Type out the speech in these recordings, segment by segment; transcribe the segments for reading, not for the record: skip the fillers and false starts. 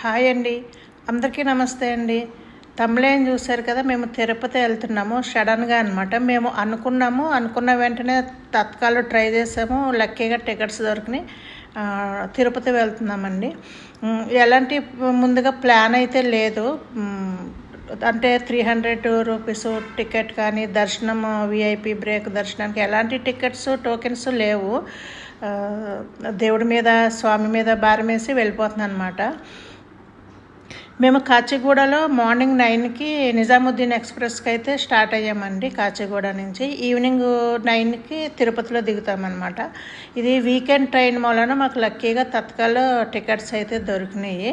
Hi అండి, అందరికీ నమస్తే అండి. తమిళం చూశారు కదా, మేము తిరుపతి వెళ్తున్నాము సడన్గా అనమాట. మేము అనుకున్న వెంటనే తత్కాలు ట్రై చేసాము, లక్కీగా టికెట్స్ దొరికినాయి. తిరుపతి వెళ్తున్నామండి. ఎలాంటి ముందుగా ప్లాన్ అయితే లేదు. అంటే 300 రూపీస్ టికెట్ కానీ, దర్శనం విఐపి బ్రేక్ దర్శనానికి ఎలాంటి టికెట్స్ టోకెన్స్ లేవు. దేవుడి మీద స్వామి మీద భారం వేసి వెళ్ళిపోతున్నాను అనమాట. మేము కాచిగూడలో మార్నింగ్ 9కి నిజాముద్దీన్ ఎక్స్ప్రెస్కి అయితే స్టార్ట్ అయ్యామండి. కాచిగూడ నుంచి ఈవినింగ్ 9కి తిరుపతిలో దిగుతామన్నమాట. ఇది వీకెండ్ ట్రైన్ మూలన మాకు లక్కీగా తత్కాల టికెట్స్ అయితే దొరికినాయి.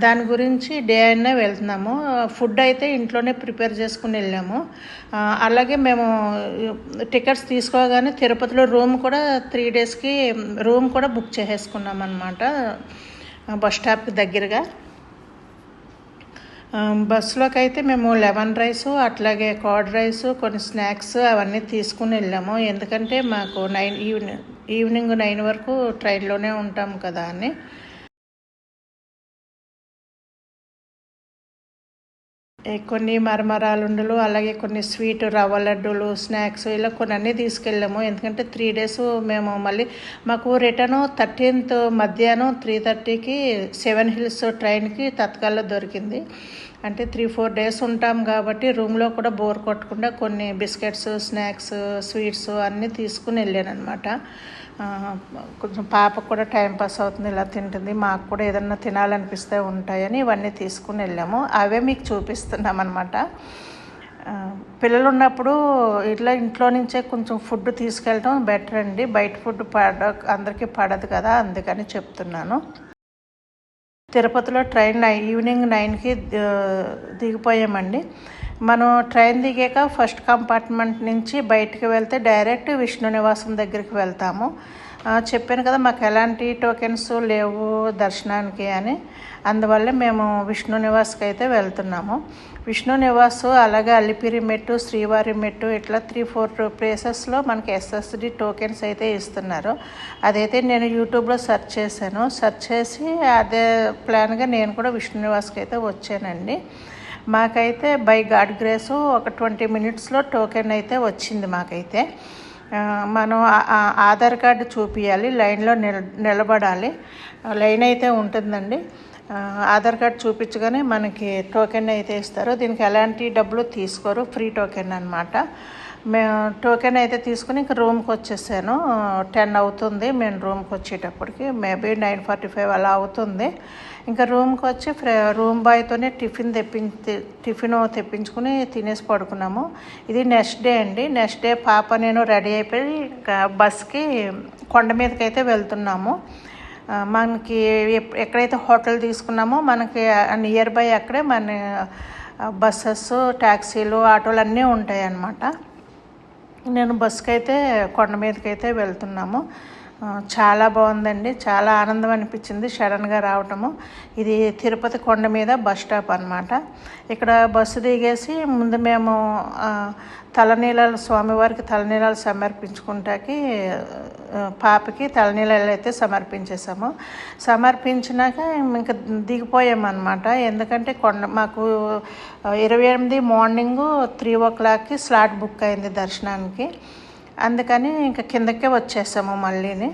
దాని గురించి డే అయినా వెళ్తున్నాము. ఫుడ్ అయితే ఇంట్లోనే ప్రిపేర్ చేసుకుని వెళ్ళాము. అలాగే మేము టికెట్స్ తీసుకోగానే తిరుపతిలో రూమ్ కూడా 3 డేస్కి రూమ్ కూడా బుక్ చేసేసుకున్నాం అన్నమాట. బస్ స్టాప్కి దగ్గరగా. బస్సులోకి అయితే మేము లెమన్ రైస్, అట్లాగే కర్డ్ రైస్, కొన్ని స్నాక్స్ అవన్నీ తీసుకుని వెళ్ళాము. ఎందుకంటే మాకు ఈవినింగ్ 9 వరకు ట్రైన్లోనే ఉంటాం కదా అని. కొన్ని మరమరాలుండలు, అలాగే కొన్ని స్వీట్ రవ్వ లడ్డూలు, స్నాక్స్ ఇలా కొన్ని అన్నీ తీసుకెళ్ళాము. ఎందుకంటే 3 డేస్ మేము మళ్ళీ మాకు రిటర్న్ 13th మధ్యాహ్నం 3:30కి 7 హిల్స్ ట్రైన్కి తత్కాల్లో దొరికింది. అంటే 3-4 డేస్ ఉంటాం కాబట్టి రూమ్లో కూడా బోర్ కొట్టకుండా కొన్ని బిస్కెట్స్, స్నాక్స్, స్వీట్స్ అన్నీ తీసుకుని వెళ్ళాను అనమాట. కొంచెం పాపకు కూడా టైంపాస్ అవుతుంది, ఇలా తింటుంది, మాకు కూడా ఏదన్నా తినాలనిపిస్తే ఉంటాయని ఇవన్నీ తీసుకుని వెళ్ళాము. అవే మీకు చూపిస్తున్నాం అనమాట. పిల్లలు ఉన్నప్పుడు ఇట్లా ఇంట్లో నుంచే కొంచెం ఫుడ్ తీసుకెళ్ళడం బెటర్ అండి. బయట ఫుడ్ అందరికీ పడదు కదా, అందుకని చెప్తున్నాను. తిరుపతిలో ట్రైన్ ఈవినింగ్ 9కి దిగిపోయామండి. మనం ట్రైన్ దిగాక ఫస్ట్ కంపార్ట్మెంట్ నుంచి బయటికి వెళ్తే డైరెక్ట్ విష్ణు నివాసం దగ్గరికి వెళ్తాము. చెప్పాను కదా మాకు ఎలాంటి టోకెన్స్ లేవు దర్శనానికి అని. అందువల్ల మేము విష్ణు నివాస్కి అయితే వెళ్తున్నాము. విష్ణు నివాస్, అలాగే అలిపిరి మెట్టు, శ్రీవారి మెట్టు, ఇట్లా 3-4 ప్లేసెస్లో మనకి ఎస్ఎస్డి టోకెన్స్ అయితే ఇస్తున్నారు. అదైతే నేను యూట్యూబ్లో సెర్చ్ చేశాను. సెర్చ్ చేసి అదే ప్లాన్గా నేను కూడా విష్ణు నివాస్కి అయితే వచ్చానండి. మాకైతే బై గాడ్ గ్రేస్ ఒక 20 మినిట్స్లో టోకెన్ అయితే వచ్చింది మాకైతే. మనం ఆధార్ కార్డు చూపించాలి, లైన్లో నిలబడాలి. లైన్ అయితే ఉంటుందండి. ఆధార్ కార్డు చూపించగానే మనకి టోకెన్ అయితే ఇస్తారు. దీనికి ఎలాంటి డబ్బులు తీసుకోరు, ఫ్రీ టోకెన్ అనమాట. మేము టోకెన్ అయితే తీసుకుని ఇంక రూమ్కి వచ్చేసాను. 10 అవుతుంది మేము రూమ్కి వచ్చేటప్పటికి. మేబీ 9:45 అలా అవుతుంది. ఇంకా రూమ్కి వచ్చి రూమ్ బాయ్తోనే టిఫిన్ తెప్పించుకుని తినేసి పడుకున్నాము. ఇది నెక్స్ట్ డే అండి. నెక్స్ట్ డే పాప నేను రెడీ అయిపోయి ఇంకా బస్కి కొండ మీదకి అయితే వెళ్తున్నాము. మనకి ఎక్కడైతే హోటల్ తీసుకున్నామో మనకి నియర్ బై అక్కడే మన బస్సెస్, ట్యాక్సీలు, ఆటోలు అన్నీ ఉంటాయి అన్నమాట. నేను బస్కి అయితే కొండ మీదకి అయితే వెళ్తున్నాము. చాలా బాగుందండి, చాలా ఆనందం అనిపించింది సడన్గా రావటము. ఇది తిరుపతి కొండ మీద బస్ స్టాప్ అనమాట. ఇక్కడ బస్సు దిగేసి ముందు మేము తలనీలాలు, స్వామివారికి తలనీలాలు సమర్పించుకుంటాకి పాపకి తలనీలాలు అయితే సమర్పించేసాము. సమర్పించినాక ఇంకా దిగిపోయామన్నమాట. ఎందుకంటే మాకు 28 మార్నింగు 3 o'clockకి స్లాట్ బుక్ అయింది దర్శనానికి. అందుకని ఇంకా కిందకే వచ్చేసాము. మళ్ళీని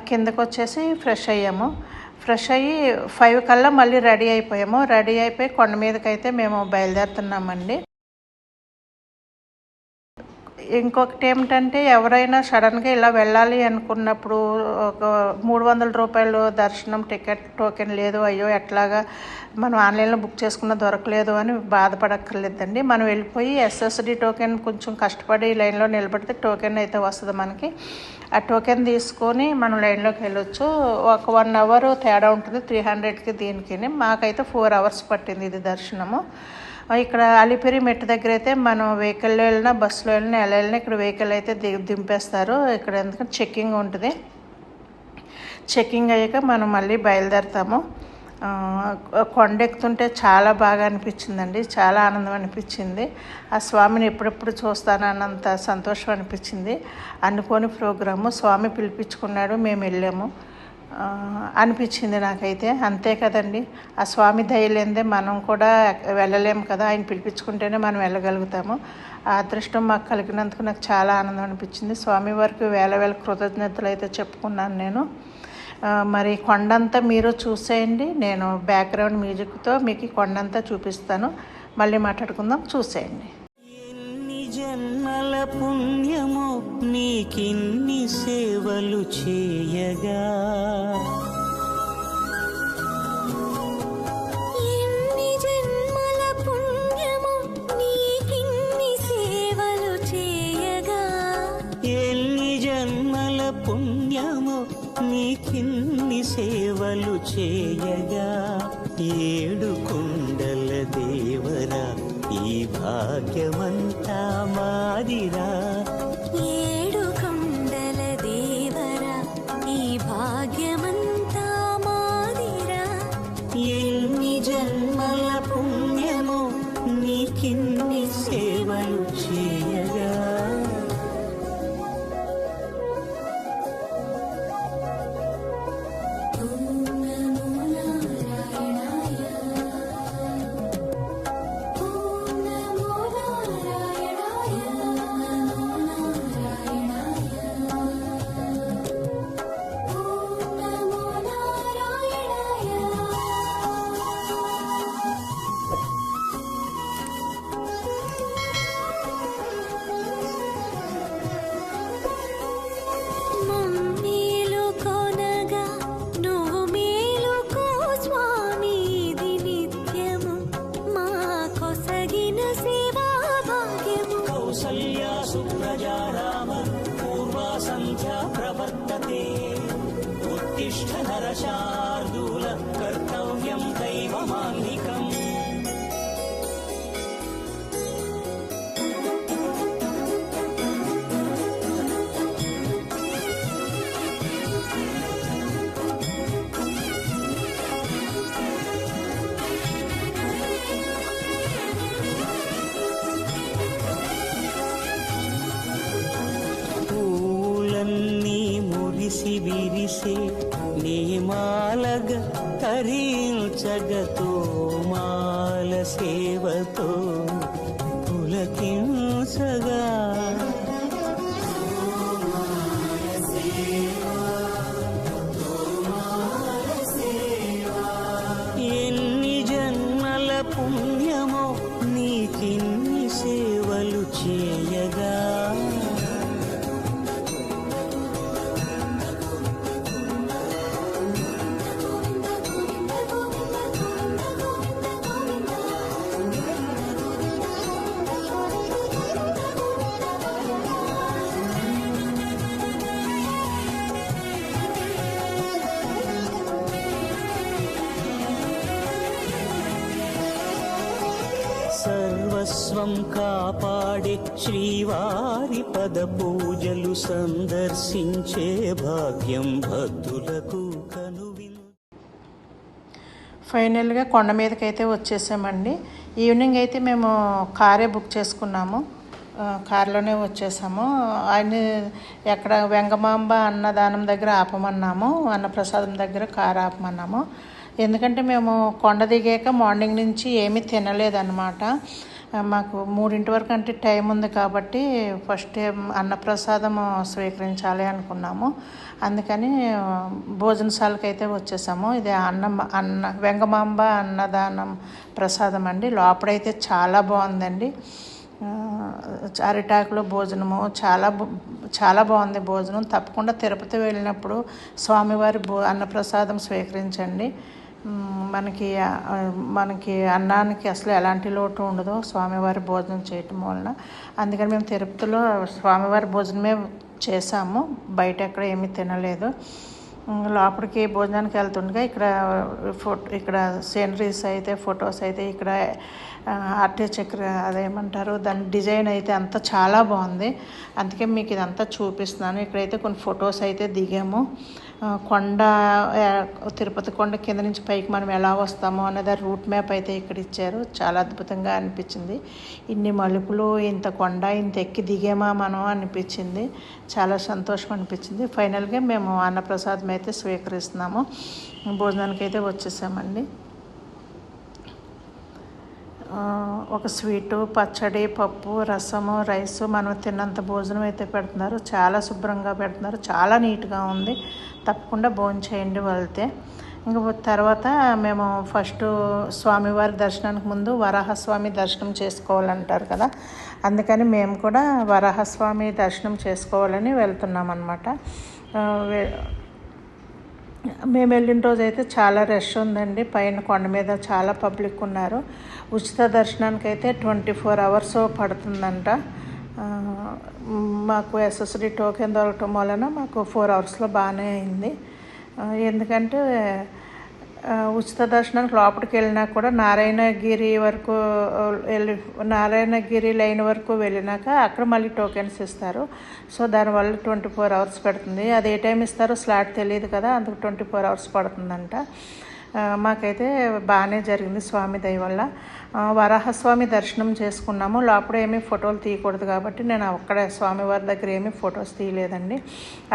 కిందకు వచ్చేసి ఫ్రెష్ అయ్యాము. ఫ్రెష్ అయ్యి 5 కల్లా మళ్ళీ రెడీ అయిపోయాము. రెడీ అయిపోయి కొండ మీదకైతే మేము బయలుదేరుతున్నామండి. ఇంకొకటి ఏమిటంటే ఎవరైనా సడన్గా ఇలా వెళ్ళాలి అనుకున్నప్పుడు ఒక 300 రూపాయలు దర్శనం టికెట్ టోకెన్ లేదు, అయ్యో ఎట్లాగా మనం ఆన్లైన్లో బుక్ చేసుకున్న దొరకలేదు అని బాధపడక్కర్లేదండి. మనం వెళ్ళిపోయి ఎస్ఎస్డి టోకెన్ కొంచెం కష్టపడి లైన్లో నిలబడితే టోకెన్ అయితే వస్తుంది మనకి. ఆ టోకెన్ తీసుకొని మనం లైన్లోకి వెళ్ళొచ్చు. ఒక 1 అవర్ తేడా ఉంటుంది 300కి దీనికి. మాకైతే 4 అవర్స్ పట్టింది ఇది దర్శనము. ఇక్కడ అలిపిరి మెట్టు దగ్గర అయితే మనం వెహికల్లో వెళ్ళినా బస్సులో వెళ్ళినా ఎలా వెళ్ళినా ఇక్కడ వెహికల్ అయితే దింపేస్తారు. ఇక్కడ ఎందుకంటే చెక్కింగ్ ఉంటుంది. చెక్కింగ్ అయ్యాక మనం మళ్ళీ బయలుదేరుతాము. కొండ ఎక్కుతుంటే చాలా బాగా అనిపించిందండి, చాలా ఆనందం అనిపించింది. ఆ స్వామిని ఎప్పుడెప్పుడు చూస్తానన్నంత సంతోషం అనిపించింది. అనుకోని ప్రోగ్రాము, స్వామి పిలిపించుకున్నాడు, మేము వెళ్ళాము అనిపించింది నాకైతే. అంతే కదండి, ఆ స్వామి దయ లేనిదే మనం కూడా వెళ్ళలేము కదా, ఆయన పిలిపించుకుంటేనే మనం వెళ్ళగలుగుతాము. ఆ అదృష్టం మాకు కలిగినందుకు నాకు చాలా ఆనందం అనిపించింది. స్వామివారికి వేల కృతజ్ఞతలు అయితే చెప్పుకున్నాను నేను. మరి కొండంతా మీరు చూసేయండి, నేను బ్యాక్గ్రౌండ్ మ్యూజిక్తో మీకు కొండంతా చూపిస్తాను. మళ్ళీ మాట్లాడుకుందాం, చూసేయండి. ఎన్ని జన్మల పుణ్యమో నీకిన్ని సేవలు చేయగా, ఎన్ని జన్మల పుణ్యమో నీకిన్ని సేవలు చేయగా, ఎన్ని జన్మల పుణ్యమో నీకిన్ని సేవలు చేయగా, ఏడు కొండల దేవరా ఈ భాగ్యమంతా మాదిరా, ఏడు కొండల దేవరా ఈ భాగ్యమంతా మాదిరా. ఎన్ని జన్మల పుణ్యమో నీకిన్ని సేవలు చేయగా. उत्तिष्ठ नरशार्दूल कर्तव्यं दैवमान्निकम्. విరిసే నీమాలగ తరించగతో మాల సేవతో పులకించగా, ఎన్ని జన్మల పుణ్యమో నీకిన్ని సేవలు చేయగా. సర్వస్వం కాపాడే శ్రీవారి పద పూజలు సందర్శించే భాగ్యం భక్తులకు కనువిను. ఫైనల్గా కొండ మీదకి అయితే వచ్చేసామండి. ఈవినింగ్ అయితే మేము కారే బుక్ చేసుకున్నాము, కారులోనే వచ్చేసాము. ఆయన ఎక్కడ వెంగమాంబ అన్నదానం దగ్గర ఆపమన్నాము, అన్నప్రసాదం దగ్గర కారు ఆపమన్నాము. ఎందుకంటే మేము కొండ దిగాక మార్నింగ్ నుంచి ఏమీ తినలేదన్నమాట. మాకు 3 వరకు అంటే టైం ఉంది కాబట్టి ఫస్ట్ అన్నప్రసాదం స్వీకరించాలి అనుకున్నాము. అందుకని భోజనశాలకు అయితే వచ్చేసాము. ఇది వెంగమాంబ అన్నదానం ప్రసాదం అండి. లోపలైతే చాలా బాగుందండి. అరిటాకులో భోజనము చాలా బాగుంది భోజనం. తప్పకుండా తిరుపతి వెళ్ళినప్పుడు స్వామివారి అన్నప్రసాదం స్వీకరించండి. మనకి అన్నానికి అసలు ఎలాంటి లోటు ఉండదు స్వామివారి భోజనం చేయటం వలన. అందుకని మేము తిరుపతిలో స్వామివారి భోజనమే చేసాము, బయట ఎక్కడ ఏమీ తినలేదు. లోపలికి భోజనానికి వెళ్తుండగా ఇక్కడ సీనరీస్ అయితే, ఫొటోస్ అయితే, ఇక్కడ ఆర్కిటెక్చర్ అదేమంటారు దాని డిజైన్ అయితే అంతా చాలా బాగుంది. అందుకే మీకు ఇదంతా చూపిస్తున్నాను. ఇక్కడైతే కొన్ని ఫొటోస్ అయితే దిగాము. తిరుపతి కొండ కింద నుంచి పైకి మనం ఎలా వస్తామో అనేది రూట్ మ్యాప్ అయితే ఇక్కడ ఇచ్చారు. చాలా అద్భుతంగా అనిపించింది. ఇన్ని మలుపులు, ఇంత కొండ, ఇంత ఎక్కి దిగామా మనం అనిపించింది. చాలా సంతోషం అనిపించింది. ఫైనల్గా మేము అన్నప్రసాదం అయితే స్వీకరిస్తున్నాము. భోజనానికి అయితే వచ్చేసామండి. ఒక స్వీటు, పచ్చడి, పప్పు, రసము, రైసు, మనం తిన్నంత భోజనం అయితే పెడుతున్నారు. చాలా శుభ్రంగా పెడుతున్నారు, చాలా నీట్గా ఉంది. తప్పకుండా భోంచేయండి వెళ్తే. ఇంక తర్వాత మేము ఫస్ట్ స్వామివారి దర్శనానికి ముందు వరాహస్వామి దర్శనం చేసుకోవాలంటారు కదా, అందుకని మేము కూడా వరాహస్వామి దర్శనం చేసుకోవాలని వెళ్తున్నాం అన్నమాట. మేము వెళ్ళిన రోజు అయితే చాలా రష్ ఉందండి. పైన కొండ మీద చాలా పబ్లిక్ ఉన్నారు. ఉచిత దర్శనానికి అయితే 24 hours పడుతుందంట. మాకు ఎస్ఎస్డి టోకెన్ దొరకటం వలన మాకు 4 hours బాగానే అయింది. ఎందుకంటే ఉచిత దర్శనానికి లోపలికి వెళ్ళినా కూడా నారాయణగిరి లైన్ వరకు వెళ్ళినాక అక్కడ మళ్ళీ టోకెన్స్ ఇస్తారు. సో దానివల్ల 24 hours పడుతుంది. అది ఏ టైం ఇస్తారో స్లాట్ తెలియదు కదా, అందుకు 24 hours పడుతుందంట. మాకైతే బాగానే జరిగింది స్వామి దయ వల్ల. వరాహస్వామి దర్శనం చేసుకున్నాము. లోపల ఏమీ ఫోటోలు తీయకూడదు కాబట్టి నేను అక్కడ స్వామివారి దగ్గర ఏమీ ఫొటోస్ తీయలేదండి.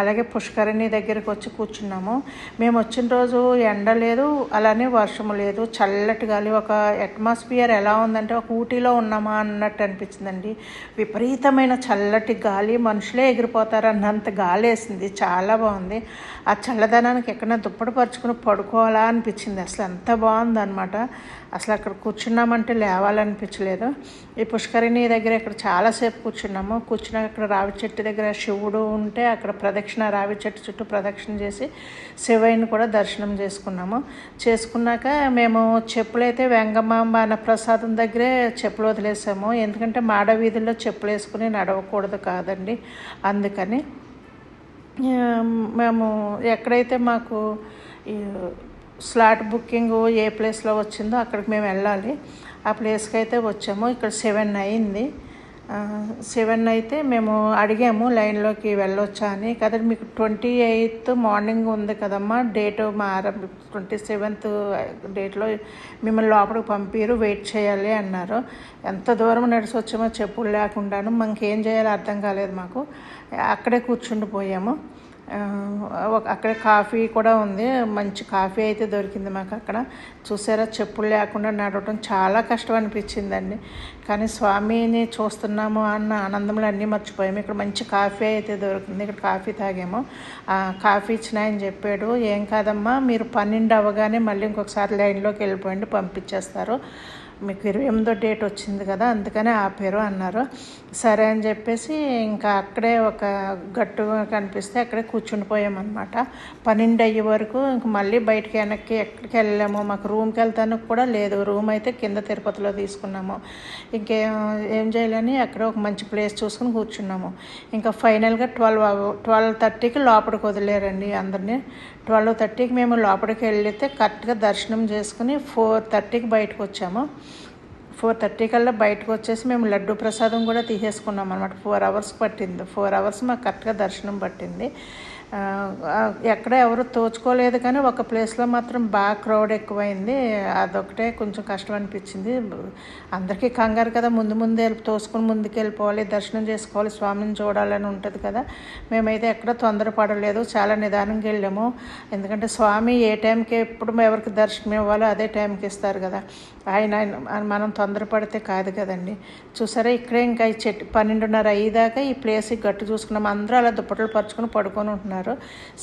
అలాగే పుష్కరిణి దగ్గరికి వచ్చి కూర్చున్నాము. మేము వచ్చిన రోజు ఎండ లేదు, అలానే వర్షము లేదు, చల్లటి గాలి. ఒక అట్మాస్ఫియర్ ఎలా ఉందంటే ఒక ఊటీలో ఉన్నామా అన్నట్టు అనిపించిందండి. విపరీతమైన చల్లటి గాలి, మనుషులే ఎగిరిపోతారు అన్నంత గాలి వేసింది. చాలా బాగుంది. ఆ చల్లదనానికి ఎక్కడైనా దుప్పటి పరుచుకుని పడుకోవాలా అనిపించింది. అసలు ఎంత బాగుందన్నమాట. అసలు అక్కడ కూర్చున్నామంటే లేవాలనిపించలేదు. ఈ పుష్కరిణి దగ్గర ఇక్కడ చాలాసేపు కూర్చున్నాక అక్కడ రావి చెట్టు దగ్గర శివుడు ఉంటే అక్కడ రావి చెట్టు చుట్టూ ప్రదక్షిణ చేసి శివయ్యని కూడా దర్శనం చేసుకున్నాక మేము చెప్పులైతే వెంగమాంబ అన్నప్రసాదం దగ్గరే చెప్పులు వదిలేసాము. ఎందుకంటే మాడ వీధుల్లో చెప్పులు వేసుకుని నడవకూడదు కాదండి. అందుకని మేము ఎక్కడైతే మాకు స్లాట్ బుకింగ్ ఏ ప్లేస్లో వచ్చిందో అక్కడికి మేము వెళ్ళాలి. ఆ ప్లేస్కి అయితే వచ్చాము. ఇక్కడ 7 అయింది. 7 అయితే మేము అడిగాము లైన్లోకి వెళ్ళొచ్చా అని. కదా మీకు 28th మార్నింగ్ ఉంది కదమ్మా డేటు, 27th డేట్లో మిమ్మల్ని లోపలికి పంపిరు, వెయిట్ చేయాలి అన్నారు. ఎంత దూరం నడిచి వచ్చామో చెప్పులు లేకుండాను. మనకేం చేయాలో అర్థం కాలేదు మాకు. అక్కడే కూర్చుండిపోయాము. అక్కడ కాఫీ కూడా ఉంది. మంచి కాఫీ అయితే దొరికింది మాకు అక్కడ. చూసారా, చెప్పులు లేకుండా నడవటం చాలా కష్టం అనిపించిందండి. కానీ స్వామిని చూస్తున్నాము అన్న ఆనందంలో అన్నీ మర్చిపోయాము. ఇక్కడ మంచి కాఫీ అయితే దొరికింది. ఇక్కడ కాఫీ తాగాము. కాఫీ ఇచ్చిన ఆయన చెప్పాడు, ఏం కాదమ్మా, మీరు 12 అవ్వగానే మళ్ళీ ఇంకొకసారి లైన్లోకి వెళ్ళిపోయింది, పంపించేస్తారు. మీకు 28వ డేట్ వచ్చింది కదా, అందుకనే ఆపారు అన్నారు. సరే అని చెప్పేసి ఇంకా అక్కడే ఒక గట్టు కనిపిస్తే అక్కడే కూర్చుండిపోయామన్నమాట. 12 అయ్యే వరకు ఇంక మళ్ళీ బయటికి వెనక్కి ఎక్కడికి వెళ్ళాము. మాకు రూమ్కి వెళ్తానికి కూడా లేదు. రూమ్ అయితే కింద తిరుపతిలో తీసుకున్నాము. ఏం చేయాలని అక్కడ ఒక మంచి ప్లేస్ చూసుకుని కూర్చున్నాము. ఇంకా ఫైనల్గా 12:30కి లోపలికి వదిలేరండి అందరినీ. 12:30కి మేము లోపలికి వెళ్తే కరెక్ట్గా దర్శనం చేసుకుని 4:30కి బయటకు వచ్చాము. 4:30 కల్లా బయటకు వచ్చేసి మేము లడ్డు ప్రసాదం కూడా తీసేసుకున్నాం అనమాట. 4 hours పట్టింది. 4 hours మాకు కరెక్ట్గా దర్శనం పట్టింది. ఎక్కడ ఎవరు తోచుకోలేదు, కానీ ఒక ప్లేస్లో మాత్రం బాగా క్రౌడ్ ఎక్కువైంది. అదొకటే కొంచెం కష్టం అనిపించింది. అందరికీ కంగారు కదా, ముందే తోసుకొని ముందుకు వెళ్ళిపోవాలి, దర్శనం చేసుకోవాలి, స్వామిని చూడాలని ఉంటుంది కదా. మేమైతే ఎక్కడ తొందరపడలేదు, చాలా నిదానంగా వెళ్ళాము. ఎందుకంటే స్వామి ఏ టైంకి ఎప్పుడు ఎవరికి దర్శనం ఇవ్వాలో అదే టైంకి ఇస్తారు కదా. మనం తొందరపడితే కాదు కదండి. చూసారా ఇక్కడే ఇంకా ఈ 12:30 అయ్యేదాకా ఈ ప్లేస్ గట్టు చూసుకున్నాం. అందరూ అలా దుప్పట్లు పరుచుకొని పడుకొని ఉంటున్నారు.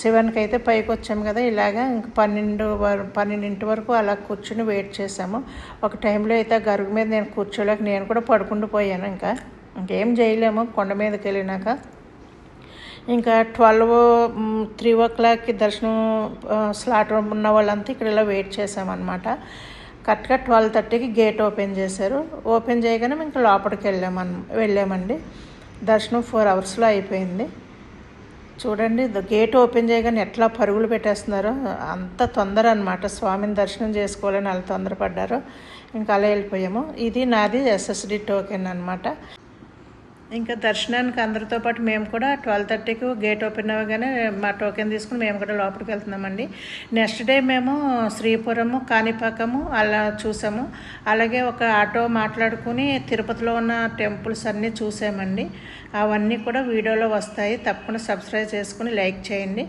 7కి అయితే పైకి వచ్చాము కదా, ఇలాగా ఇంక 12 వరకు అలా కూర్చుని వెయిట్ చేసాము. ఒక టైంలో అయితే గరుగు మీద నేను కూర్చోలేక నేను కూడా పడుకుంటూ పోయాను. ఇంకేం చేయలేము కొండ మీదకి వెళ్ళినాక. ఇంకా 3 o'clockకి దర్శనం స్లాట్ ఉన్న వాళ్ళంతా ఇక్కడ ఇలా వెయిట్ చేసామన్నమాట. కరెక్ట్గా 12:30కి గేట్ ఓపెన్ చేశారు. ఓపెన్ చేయగానే ఇంకా లోపలికి వెళ్ళామండి. దర్శనం 4 అవర్స్లో అయిపోయింది. చూడండి గేట్ ఓపెన్ చేయగానే ఎట్లా పరుగులు పెట్టేస్తున్నారో, అంత తొందర అనమాట. స్వామిని దర్శనం చేసుకోవాలని అలా తొందరపడ్డారు. ఇంకా అలా వెళ్ళిపోయాము. ఇది నాది SSD టోకెన్ అనమాట. ఇంకా దర్శనానికి అందరితో పాటు మేము కూడా 12:30కి గేట్ ఓపెన్ అవ్వగానే మా టోకెన్ తీసుకుని మేము కూడా లోపలికి వెళ్తున్నామండి. నెక్స్ట్ డే మేము శ్రీపురము, కాణిపాకము అలా చూసాము. అలాగే ఒక ఆటో మాట్లాడుకుని తిరుపతిలో ఉన్న టెంపుల్స్ అన్నీ చూసామండి. అవన్నీ కూడా వీడియోలో వస్తాయి. తప్పకుండా సబ్స్క్రైబ్ చేసుకుని లైక్ చేయండి.